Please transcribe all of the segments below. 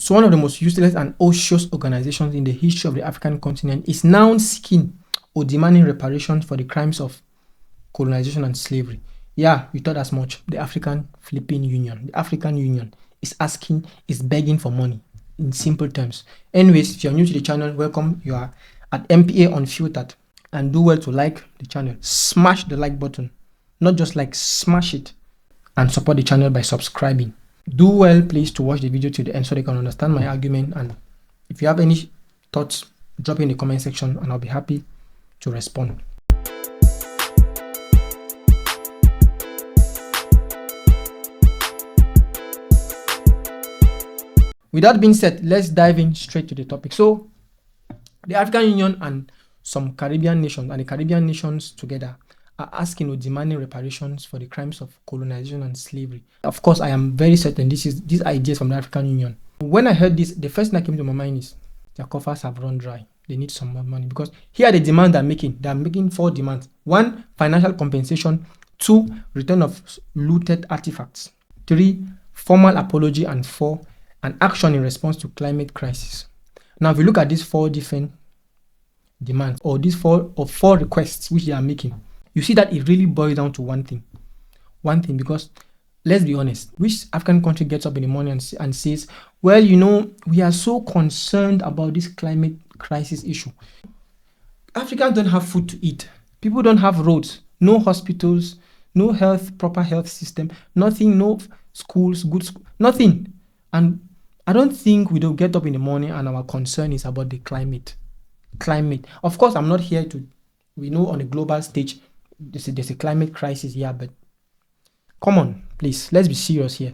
So one of the most useless and odious organizations in the history of the African continent is now seeking or demanding reparations for the crimes of colonization and slavery. Yeah, we thought as much. The African Flipping Union. The African Union is begging for money in simple terms. Anyways, if you're new to the channel, welcome. You are at MPA Unfiltered, and do well to like the channel. Smash the like button. Not just like, smash it, and support the channel by subscribing. Do well, please, to watch the video to the end so they can understand my argument. And if you have any thoughts, drop in the comment section and I'll be happy to respond. With that being said, let's dive in straight to the topic. So, the African Union and some Caribbean nations, and the Caribbean nations together, are asking or demanding reparations for the crimes of colonization and slavery. Of course, I am very certain these ideas from the African Union. When I heard this, the first thing that came to my mind is their coffers have run dry. They need some more money, because here are the demands they're making. They're making 4 demands. 1, financial compensation. 2, return of looted artifacts. 3, formal apology. And 4, an action in response to climate crisis. Now, if you look at these 4 different demands, or these 4 requests which they are making, you see that it really boils down to one thing, because let's be honest, which African country gets up in the morning and says, well, you know, we are so concerned about this climate crisis issue. Africans don't have food to eat. People don't have roads, no hospitals, no proper health system, nothing, no schools, nothing. And I don't think we don't get up in the morning and our concern is about the climate. Of course, I'm not here we know on a global stage, there's a climate crisis here, but come on, please, let's be serious here.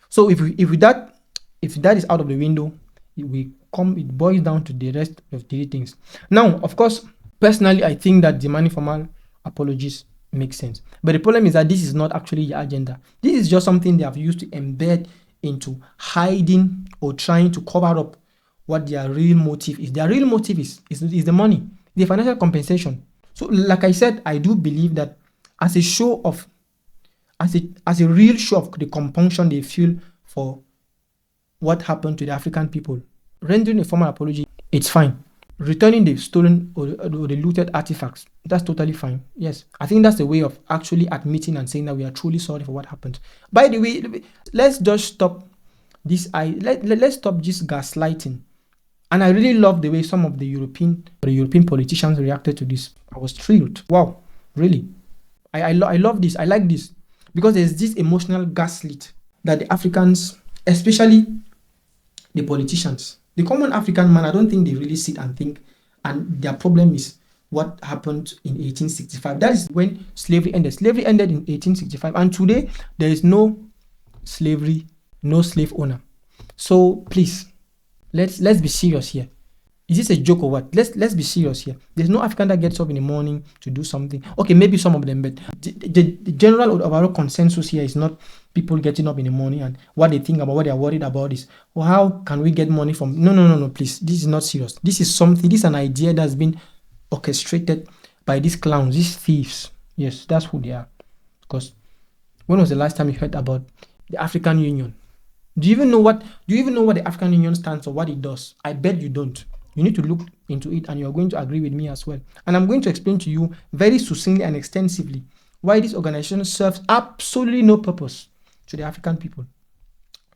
So if that is out of the window, it boils down to the rest of the things. Now, of course, personally, I think that demanding formal apologies makes sense. But the problem is that this is not actually the agenda. This is just something they have used to embed into hiding or trying to cover up what their real motive is. Their real motive is the money, the financial compensation. So, like I said, I do believe that as a real show of the compunction they feel for what happened to the African people, rendering a formal apology, it's fine. Returning the stolen or the looted artifacts, that's totally fine. Yes, I think that's the way of actually admitting and saying that we are truly sorry for what happened. By the way, let's just stop this. Let's stop this gaslighting. And I really love the way some of the European politicians reacted to this. I was thrilled. Wow, really. I love this. I like this, because there's this emotional gaslit that the Africans, especially the politicians, the common African man, I don't think they really sit and think, and their problem is what happened in 1865. That is when slavery ended. Slavery ended in 1865, and today there is no slavery, no slave owner. So please, let's be serious here. Is this a joke or what? Let's be serious here. There's no African that gets up in the morning to do something. Okay, maybe some of them, but the general overall consensus here is not people getting up in the morning and what they think about, what they're worried about is, well, how can we get money from? No, please. This is not serious. This is an idea that's been orchestrated by these clowns, these thieves. Yes, that's who they are. Because when was the last time you heard about the African Union? Do you even know what the African Union stands for, what it does? I bet you don't. You need to look into it, and you're going to agree with me as well. And I'm going to explain to you very succinctly and extensively why this organization serves absolutely no purpose to the African people.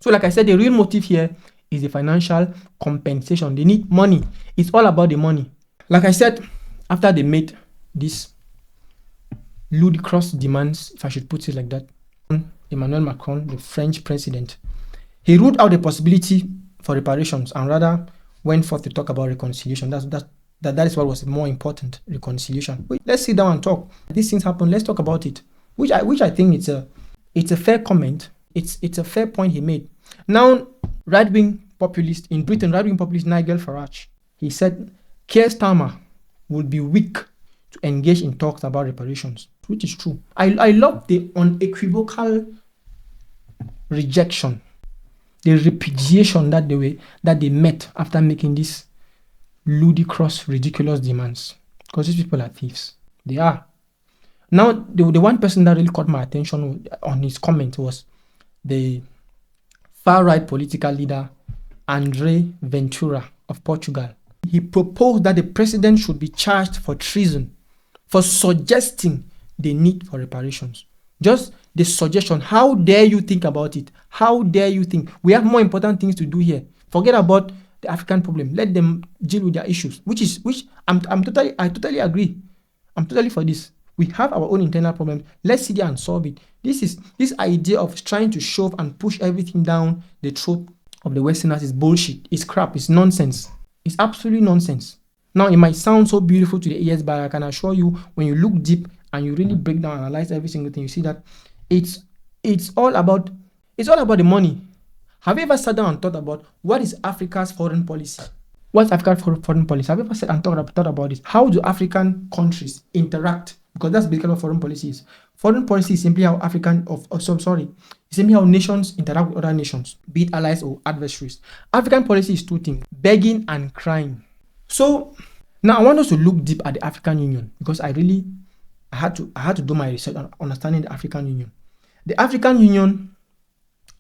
So like I said, the real motive here is the financial compensation. They need money. It's all about the money. Like I said, after they made these ludicrous demands, if I should put it like that, Emmanuel Macron, the French president, he ruled out the possibility for reparations and rather went forth to talk about reconciliation. That is what was more important, reconciliation. Let's sit down and talk. These things happen. Let's talk about it. Which I think it's a fair comment. It's a fair point he made. Now, right-wing populist in Britain, right-wing populist Nigel Farage, he said Keir Starmer would be weak to engage in talks about reparations, which is true. I love the unequivocal rejection, the repudiation that they met after making these ludicrous, ridiculous demands. Because these people are thieves. They are. Now, the one person that really caught my attention on his comment was the far-right political leader André Ventura of Portugal. He proposed that the president should be charged for treason for suggesting the need for reparations. Just the suggestion. How dare you think about it? How dare you think? We have more important things to do here. Forget about the African problem. Let them deal with their issues. Which I totally agree. I'm totally for this. We have our own internal problems. Let's sit there and solve it. This idea of trying to shove and push everything down the throat of the Westerners is bullshit. It's crap. It's nonsense. It's absolutely nonsense. Now, it might sound so beautiful to the ears, but I can assure you, when you look deep and you really break down and analyze every single thing, you see that it's all about the money. Have you ever sat down and thought about what is Africa's foreign policy? What's Africa's foreign policy? Have you ever sat and thought about it? How do African countries interact? Because that's basically what foreign policy is. Foreign policy is simply how simply how nations interact with other nations, be it allies or adversaries. African policy is two things: begging and crying. So now I want us to look deep at the African Union, because I had to do my research on understanding the African Union. The African Union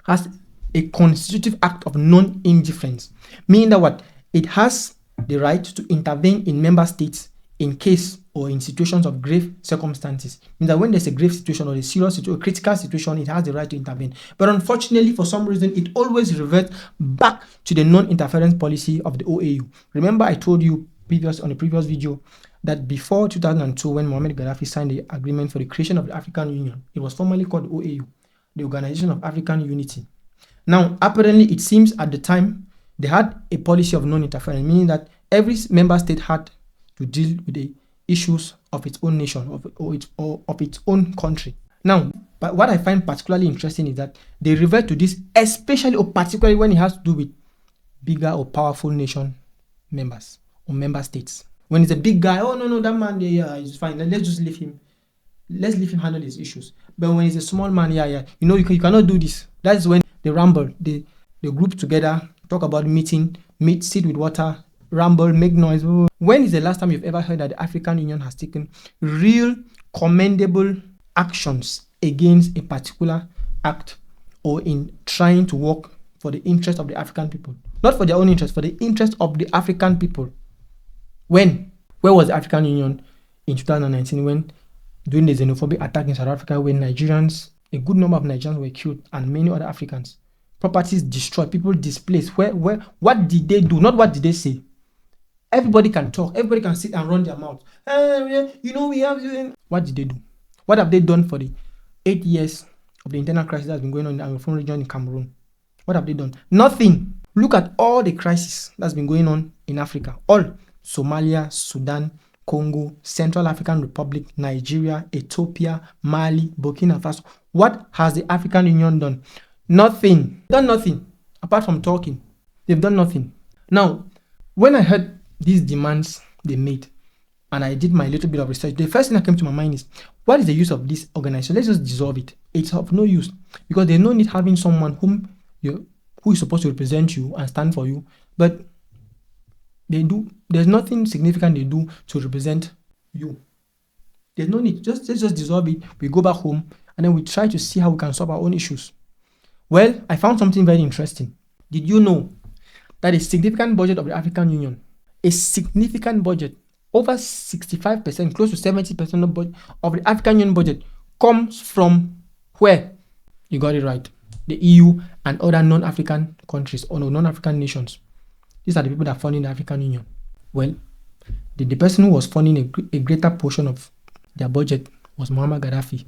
has a constitutive act of non-indifference, meaning that what it has the right to intervene in member states in case or in situations of grave circumstances. Means that when there's a grave situation or a serious situation, a critical situation, it has the right to intervene. But unfortunately, for some reason, it always reverts back to the non-interference policy of the OAU. Remember, I told you on the previous video that before 2002, when Mohamed Gaddafi signed the agreement for the creation of the African Union, it was formerly called the OAU, the Organization of African Unity. Now, apparently, it seems at the time they had a policy of non-interference, meaning that every member state had to deal with the issues of its own nation or of its own country. Now, but what I find particularly interesting is that they revert to this, especially or particularly when it has to do with bigger or powerful nation members or member states. When it's a big guy, oh no, that man, is fine. Let's just leave him. Let's leave him handle his issues. But when it's a small man, you cannot do this. That's when they ramble. They group together, talk about meet, sit with water, ramble, make noise. When is the last time you've ever heard that the African Union has taken real commendable actions against a particular act or in trying to work for the interest of the African people? Not for their own interest, for the interest of the African people. When? Where was the African Union in 2019 when during the xenophobic attack in South Africa, when Nigerians, a good number of Nigerians were killed and many other Africans, properties destroyed, people displaced? What did they do? Not what did they say. Everybody can talk. Everybody can sit and run their mouth. We have... What did they do? What have they done for the 8 years of the internal crisis that's been going on in the Anglophone region in Cameroon? What have they done? Nothing. Look at all the crises that's been going on in Africa. All. Somalia, Sudan, Congo, Central African Republic, Nigeria, Ethiopia, Mali, Burkina Faso. What has the African Union done? Nothing. They've done nothing. Apart from talking. They've done nothing. Now, when I heard these demands they made, and I did my little bit of research, the first thing that came to my mind is, what is the use of this organization? Let's just dissolve it. It's of no use, because there's no need having someone who is supposed to represent you and stand for you, but there's nothing significant they do to represent you. There's no need. Let's just dissolve it. We go back home and then we try to see how we can solve our own issues. Well, I found something very interesting. Did you know that a significant budget of the African Union, a significant budget, over 65%, close to 70% of the African Union budget comes from where? You got it right. The EU and other non-African countries or non-African nations. These are the people that are funding the African Union. Well, the person who was funding a greater portion of their budget was Muammar Gaddafi,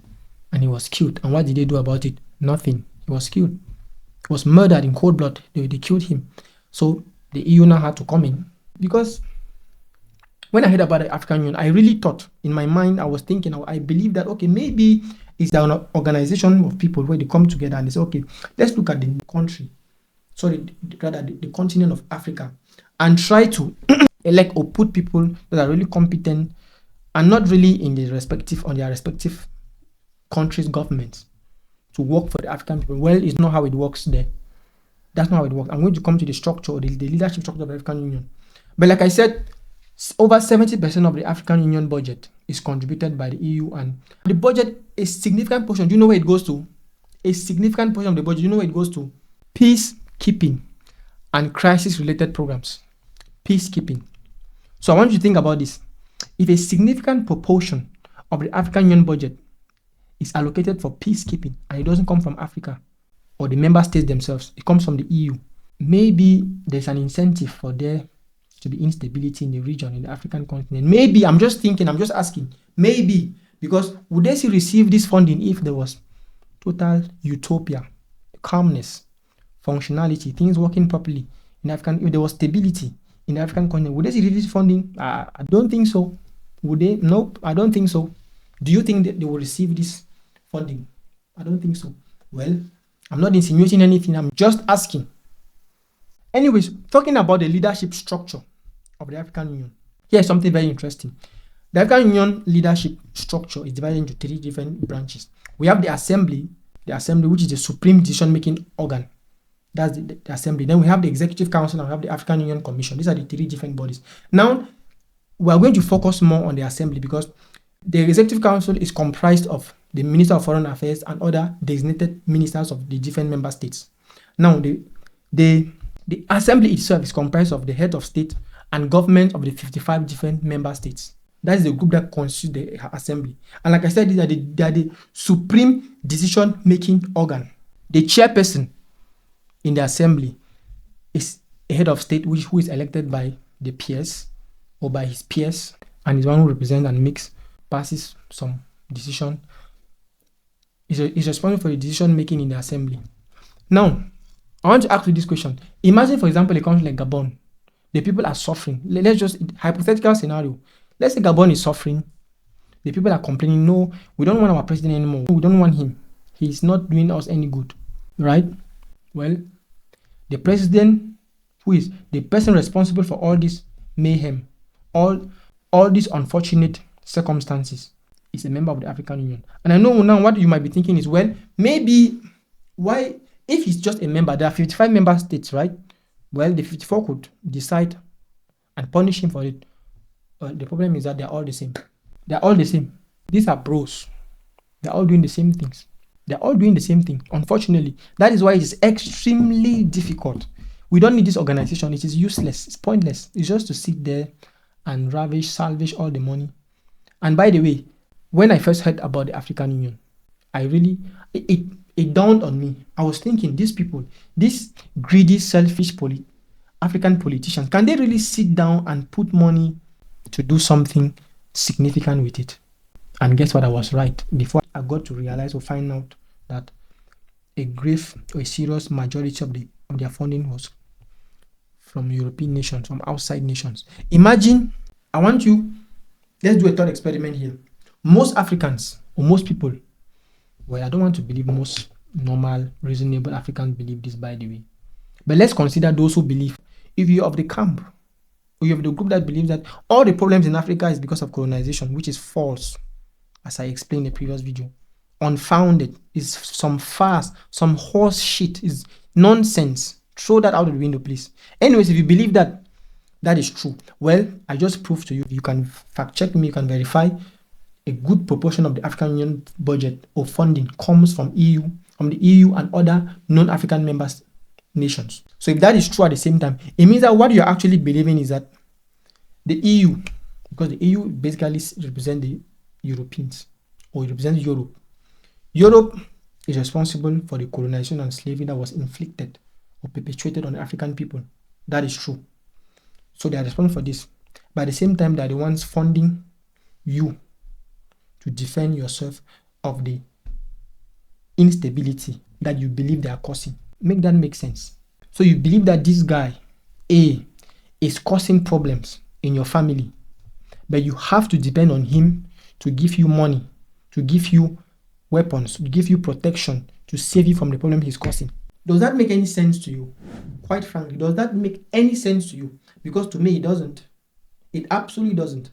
and he was killed. And what did they do about it? Nothing. He was killed. He was murdered in cold blood. They killed him. So the EU now had to come in. Because when I heard about the African Union, I really thought, in my mind, I was thinking, I believe that, okay, maybe it's an organization of people where they come together and they say, okay, let's look at the continent of Africa and try to elect or put people that are really competent and not really in their respective countries' governments to work for the African people. Well, it's not how it works there. That's not how it works. I'm going to come to the structure, the leadership structure of the African Union. But like I said, over 70% of the African Union budget is contributed by the EU, and the budget, a significant portion, do you know where it goes to? A significant portion of the budget, do you know where it goes to? Peacekeeping and crisis-related programs. Peacekeeping. So I want you to think about this. If a significant proportion of the African Union budget is allocated for peacekeeping and it doesn't come from Africa or the member states themselves, it comes from the EU, maybe there's an incentive for there to be instability in the region, in the African continent. Maybe, I'm just asking, maybe, because would they still receive this funding if there was total utopia, calmness, functionality, things working properly in African, if there was stability in the African continent? Would they see this funding? I don't think so. Would they? Nope, I don't think so. Do you think that they will receive this funding? I don't think so. Well, I'm not insinuating anything, I'm just asking. Anyways, talking about the leadership structure of the African Union, here's something very interesting. The African Union leadership structure is divided into 3 different branches. We have the Assembly, which is the supreme decision-making organ. That's the Assembly. Then we have the Executive Council and we have the African Union Commission. These are the 3 different bodies. Now, we are going to focus more on the Assembly because the Executive Council is comprised of the Minister of Foreign Affairs and other designated ministers of the different member states. Now, the Assembly itself is comprised of the head of state and government of the 55 different member states. That is the group that constitutes the Assembly. And like I said, they are the supreme decision-making organ. The chairperson in the Assembly is a head of state who is elected by the peers or by his peers, and is one who represents and passes some decision. Is responsible for the decision making in the Assembly. Now, I want to ask you this question. Imagine, for example, a country like Gabon. The people are suffering. Let's just, hypothetical scenario. Let's say Gabon is suffering. The people are complaining, no, we don't want our president anymore. We don't want him. He's not doing us any good. Right? Well, the president, who is the person responsible for all this mayhem, all these unfortunate circumstances, is a member of the African Union. And I know now what you might be thinking is, well, maybe why, if he's just a member, there are 55 member states, right? Well, the 54 could decide and punish him for it. The problem is that they're all the same. They're all the same. These are bros. They're all doing the same things. They're all doing the same thing, unfortunately. That is why it is extremely difficult. We don't need this organization. It is useless. It's pointless. It's just to sit there and salvage all the money. And by the way, when I first heard about the African Union, it dawned on me. I was thinking, these people, these greedy, selfish African politicians, can they really sit down and put money to do something significant with it? And guess what? I was right. Before I got to realize or find out that a serious majority of their funding was from European nations, from outside nations. Imagine, let's do a thought experiment here. Most Africans, or most people, well, I don't want to believe most normal, reasonable Africans believe this, by the way. But let's consider those who believe. If you're of the camp, or you're of the group that believes that all the problems in Africa is because of colonization, which is false, as I explained in the previous video, unfounded, is some farce, some horse shit, is nonsense. Throw that out of the window, please. Anyways, if you believe that is true, well, I just proved to you. You can fact check me, you can verify. A good proportion of the African Union budget or funding comes from the EU and other non-African members nations. So if that is true at the same time, it means that what you're actually believing is that the EU, because the EU basically represents the Europeans, or it represents Europe. Europe is responsible for the colonization and slavery that was inflicted or perpetuated on the African people. That is true. So they are responsible for this. But at the same time, they are the ones funding you to defend yourself of the instability that you believe they are causing. Make that make sense. So you believe that this guy, A, is causing problems in your family, but you have to depend on him to give you money, to give you weapons, to give you protection, to save you from the problem he's causing. Does that make any sense to you? Quite frankly, does that make any sense to you? Because to me, it doesn't. It absolutely doesn't.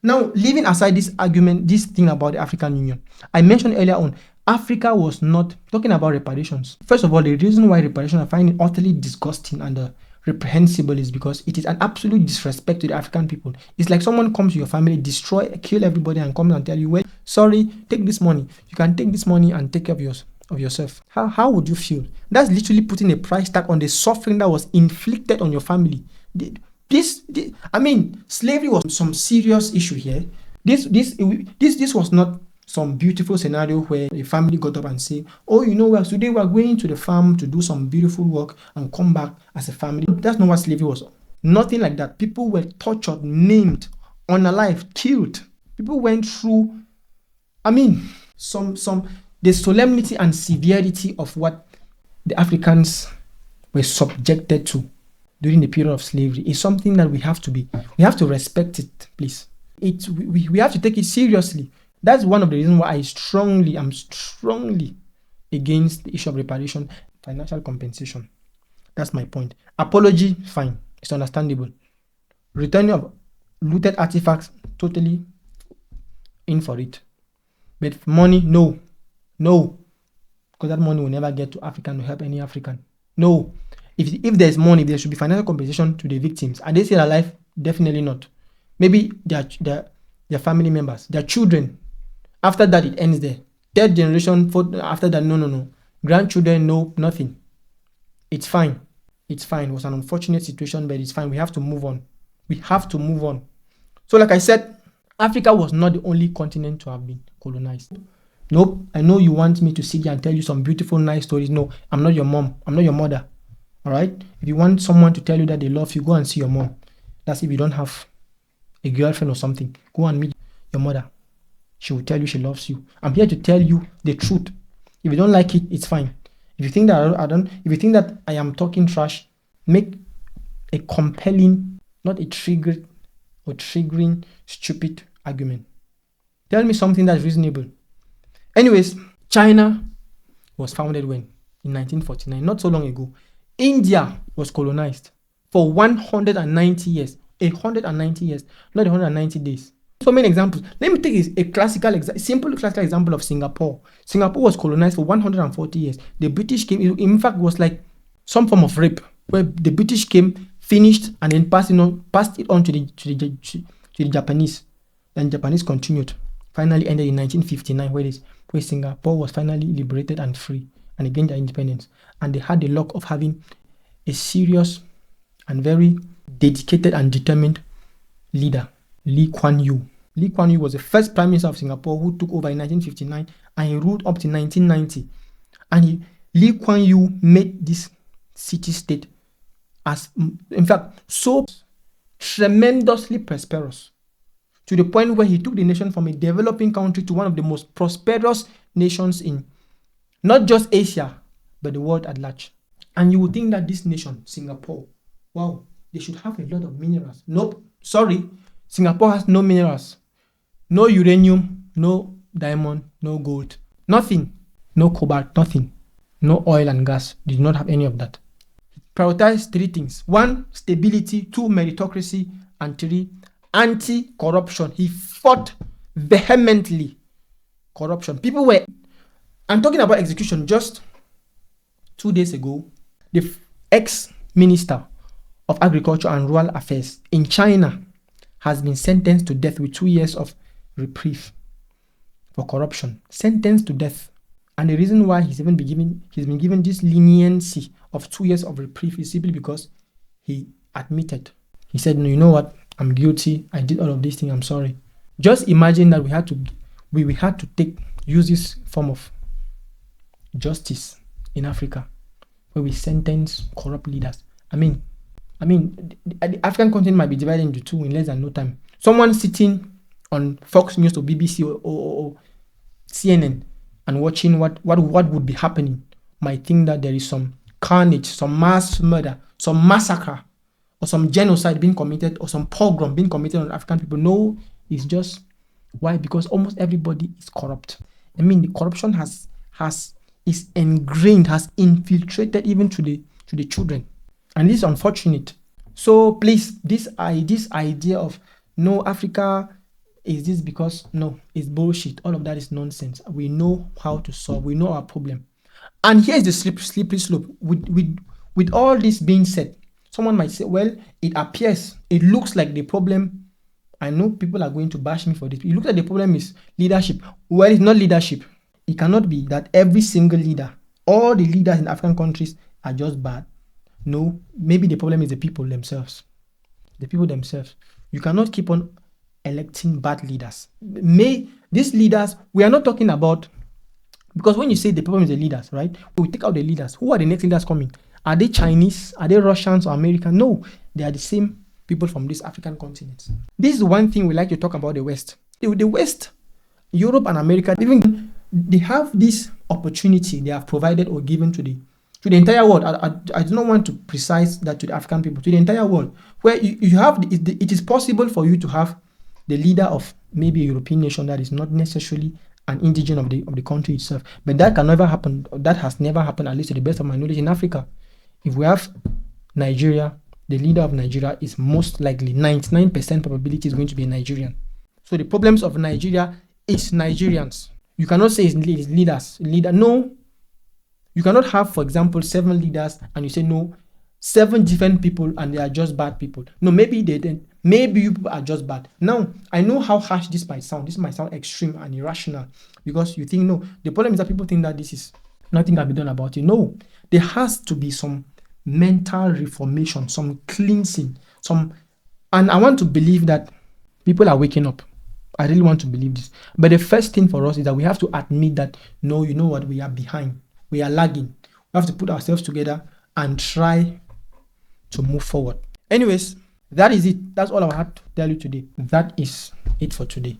Now, leaving aside this argument, this thing about the African Union, I mentioned earlier on, Africa was not talking about reparations. First of all, the reason why reparations I find it utterly disgusting and reprehensible is because it is an absolute disrespect to the African people. It's like someone comes to your family, destroy, kill everybody, and comes and tell you, well, sorry, take this money. You can take this money and take care of yourself? How would you feel? That's literally putting a price tag on the suffering that was inflicted on your family. Slavery was some serious issue here. This was not some beautiful scenario where a family got up and say, oh, you know what, today we are going to the farm to do some beautiful work and come back as a family. That's not what slavery was. Nothing like that. People were tortured, maimed, unalive, killed. People went through, the solemnity and severity of what the Africans were subjected to during the period of slavery is something that we have to respect it, please. We have to take it seriously. That's one of the reasons why I'm strongly against the issue of reparation, financial compensation. That's my point. Apology, fine. It's understandable. Returning of looted artifacts, totally in for it. But money, no. Because that money will never get to African to help any African. No. If there's money, there should be financial compensation to the victims. Are they still alive? Definitely not. Maybe their family members, their children. After that, it ends there. Third generation, after that, no. Grandchildren, no, nothing. It's fine. It was an unfortunate situation, but it's fine. We have to move on. So like I said, Africa was not the only continent to have been colonized. Nope. I know you want me to sit here and tell you some beautiful, nice stories. No, I'm not your mom. I'm not your mother. All right? If you want someone to tell you that they love you, go and see your mom. That's if you don't have a girlfriend or something. Go and meet your mother. She will tell you she loves you. I'm here to tell you the truth. If you don't like it, it's fine. If you think that I am talking trash, make a compelling, not a triggering, stupid argument. Tell me something that's reasonable. Anyways, China was founded when? In 1949, not so long ago. India was colonized for 190 years. 190 years, not 190 days. So many examples. Let me take a simple classical example of Singapore. Singapore was colonized for 140 years. The British came, in fact, it was like some form of rape, where the British came, finished, and then passed it on to the Japanese. And Japanese continued. Finally ended in 1959, where Singapore was finally liberated and free and gained their independence. And they had the luck of having a serious and very dedicated and determined leader, Lee Kuan Yew. Lee Kuan Yew was the first prime minister of Singapore who took over in 1959, and he ruled up to 1990. And Lee Kuan Yew made this city-state so tremendously prosperous, to the point where he took the nation from a developing country to one of the most prosperous nations in not just Asia, but the world at large. And you would think that this nation, Singapore, wow, they should have a lot of minerals. Nope, sorry, Singapore has no minerals. No uranium, no diamond, no gold, nothing. No cobalt, nothing. No oil and gas. They do not have any of that. Prioritize three things. 1, stability. 2, meritocracy. And 3, anti-corruption. He fought vehemently corruption. I'm talking about execution. Just 2 days ago, the ex-minister of Agriculture and Rural Affairs in China has been sentenced to death with 2 years of reprieve for corruption. Sentenced to death. And the reason why he's been given this leniency of 2 years of reprieve is simply because he admitted. He said, no, you know what? I'm guilty. I did all of these things. I'm sorry. Just imagine that we had to use this form of justice in Africa, where we sentence corrupt leaders. The African continent might be divided into two in less than no time. Someone sitting on Fox News or BBC or CNN and watching what would be happening might think that there is some carnage, some mass murder, some massacre, or some genocide being committed, or some pogrom being committed on African people. No, it's just why? Because almost everybody is corrupt. The corruption is ingrained, has infiltrated even to the children, and this is unfortunate. So please, this idea of no, Africa is this because no, it's bullshit. All of that is nonsense. We know how to solve. We know our problem. And here's the slippery slope. With all this being said, someone might say, well, it looks like the problem. I know people are going to bash me for this. It looks like the problem is leadership. Well, it's not leadership. It cannot be that every single leader, all the leaders in African countries are just bad. No, maybe the problem is the people themselves. The people themselves. You cannot keep on electing bad leaders. These leaders, we are not talking about, because when you say the problem is the leaders, right? We take out the leaders. Who are the next leaders coming? Are they Chinese? Are they Russians or American? No, they are the same people from this African continent. This is one thing we like to talk about the West. The West, Europe and America, even they have this opportunity they have provided or given to the entire world. I do not want to precise that to the African people, to the entire world, where you have, it is possible for you to have the leader of maybe a European nation that is not necessarily an indigene of the country itself. But that can never happen. That has never happened, at least to the best of my knowledge, in Africa. If we have Nigeria, the leader of Nigeria is most likely 99% probability is going to be a Nigerian. So the problems of Nigeria is Nigerians. You cannot say it's leaders. No. You cannot have, for example, 7 leaders and you say no, 7 different people and they are just bad people. No, maybe they didn't. Maybe you people are just bad. Now, I know how harsh this might sound. This might sound extreme and irrational because you think, no, the problem is that people think that this is nothing can be done about it. No, there has to be some mental reformation, some cleansing, and I want to believe that people are waking up. I really want to believe this. But the first thing for us is that we have to admit that, no, you know what, we are behind. We are lagging. We have to put ourselves together and try to move forward. Anyways, that is it. That's all I had to tell you today. That is it for today.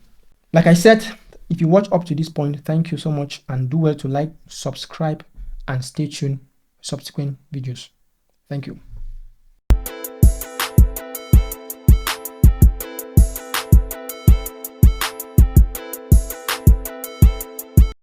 Like I said, if you watch up to this point, thank you so much, and do well to like, subscribe, and stay tuned for subsequent videos. Thank you.